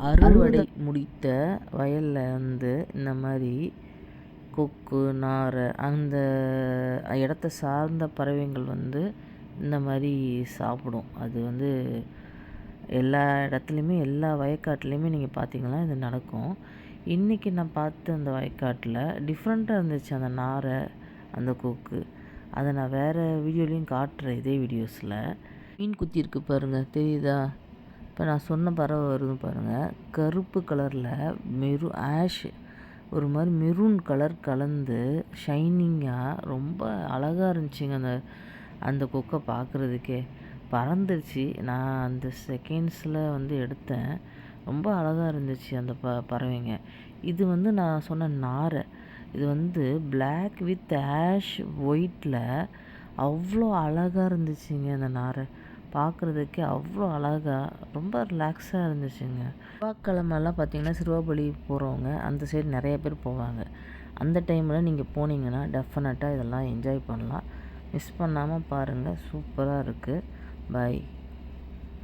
அறுவடை முடித்த வயலில் வந்து இந்த மாதிரி கொக்கு, நாரை அந்த இடத்த சார்ந்த பறவைகள் வந்து இந்த மாதிரி சாப்பிடும். அது வந்து எல்லா இடத்துலையுமே எல்லா வயக்காட்டுலேயுமே நீங்கள் பார்த்தீங்கன்னா இது நடக்கும். இன்றைக்கி நான் பார்த்த அந்த வயக்காட்டில் டிஃப்ரெண்ட்டாக இருந்துச்சு அந்த நாரை, அந்த கொக்கு. அதை நான் வேறு வீடியோலையும் காட்டுறேன், இதே வீடியோஸில். மீன் குத்தி இருக்கு பாருங்கள், தெரியுதா? இப்போ நான் சொன்ன பறவை வருது பாருங்கள், கருப்பு கலரில் ஆஷ் ஒரு மாதிரி மெரூன் கலர் கலந்து ஷைனிங்காக ரொம்ப அழகாக இருந்துச்சுங்க. அந்த கொக்கை பார்க்குறதுக்கே பறந்துருச்சு. நான் அந்த செகண்ட்ஸில் வந்து எடுத்தேன். ரொம்ப அழகாக இருந்துச்சு அந்த பறவைங்க. இது வந்து நான் சொன்ன நாரை, இது வந்து பிளாக் வித் ஆஷ் ஒயிட்டில் அவ்வளோ அழகாக இருந்துச்சுங்க. அந்த நாரை பார்க்குறதுக்கே அவ்வளோ அழகாக ரொம்ப ரிலாக்ஸாக இருந்துச்சுங்க. செவ்வாய்க்கிழமெல்லாம் பார்த்திங்கன்னா சிறுவாபுரி போகிறவங்க அந்த சைடு நிறைய பேர் போவாங்க. அந்த டைமில் நீங்கள் போனீங்கன்னா டெஃபினட்டாக இதெல்லாம் என்ஜாய் பண்ணலாம். மிஸ் பண்ணாமல் பாருங்கள், சூப்பராக இருக்குது. பாய்.